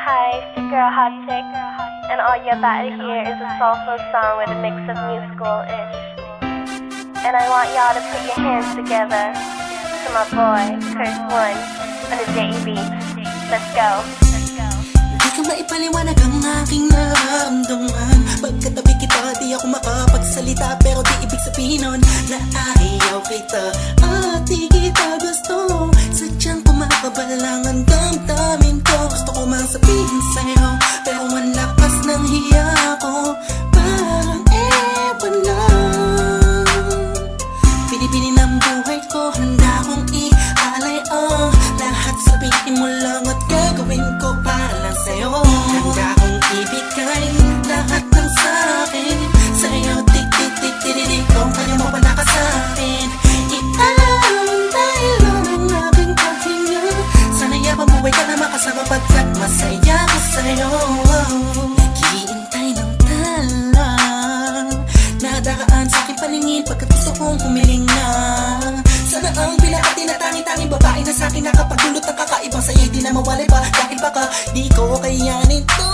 Hi, it's your girl Hot Chick, and all you're about to hear is a soulful song with a mix of musical-ish. And I want y'all to put your hands together to my boy, Curse One, on the JE Beats. Let's go. Di ko maipaliwanag ang aking nararamdaman. Pagkatabi kita, di ako makapagsalita, pero di ibig sabihin nun na ayaw kita at di kita gusto. Sadyang kumakabalang ang damdamin ko. Gusto ko mang sabihin sa'yo, pero ang lakas ng hiya ko. Parang ewan lang. Pinipili ng buhay ko, handa kong ialay ang lahat. Sabihin mo lang at gagawin ko para lang sa'yo. Handa kong ibigay lahat ng sa'kin sa'yo. Tik-tik-tik-tik-tik, kung kaya mo pala ka sa'kin. Iantay lang ang aking paghinga. Sana yabang buhay ka na makasama, pagkat masaya ko sa'yo. Naghihintay ng talang nadaraan sa'king paningin, pagkat gusto kong humiling na. Sana ang pinaka-tinatangi-tanging babae na sa'kin nakapagdulot ng kakaibang sa'yo, di na mawalay pa, dahil baka di ko kayanin to.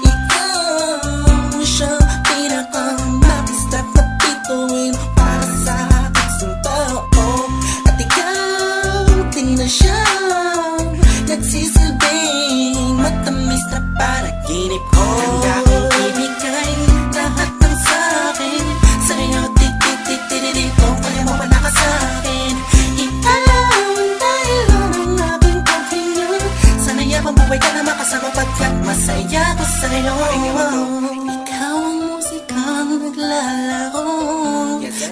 Ikaw siyang pinaka-makistat na bituin para sa aking sumpa. At ikaw din na siyang nagsisilbing matamis na panaginip ko. Handa kong ibigay lahat ng sa'kin sa'yo. Tik-tik-tik-tik-tik, kung kaya mo pa naka sa'kin. Iantay lang ang aking paghinga. Sana yabang buhay ka na makasama, pagkat masaya ko sa'yo. Ikaw ang musikang naglalaro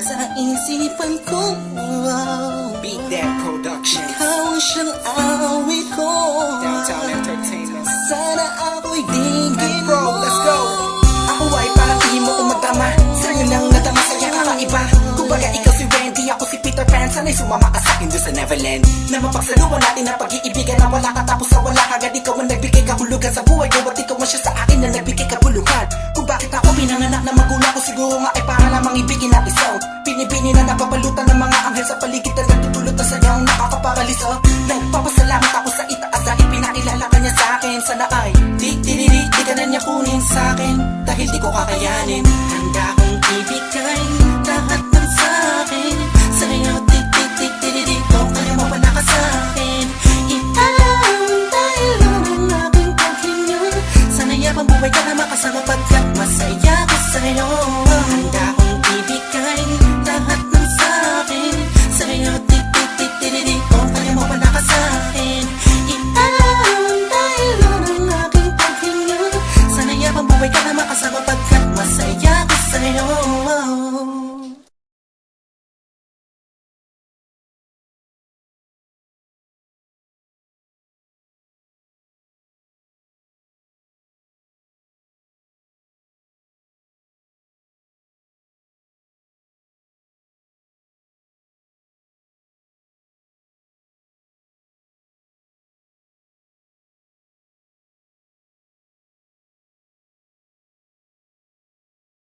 sa isipan ko. Beat That Production, Ikaw ang siyang awit ko. Downtown Entertainment. Sana ako'y dinggin Bro, mo. let's go. Ako ay parang pihin mo umatama. Sa'yo nang nadama, saya kakaiba. Kumbaga ikaw si Wendy, ako si Peter Pan. Sana'y sumama ka sa'kin doon sa Neverland. Na mapagsaluhan natin ang pag-iibigan na wala ka, tapos sa wala ka. Agad ikaw ang nagbigay kahulugan sa buhay ko. Ba't ikaw man siya sa akin na nagbigay kabuluhan? Kung bakit ako pinanganak na magulang ko, siguro nga ay para lamang ibigin ang isaw. Pinibini na napapalutan ng mga anghel sa paligid na nagtutulot na sayang nakakaparalisa. Nagpapasalamat ako sa itaas dahil pinakilala ka niya sa akin. Sana ay di ka na niya kunin sa akin, dahil di ko kakayanin.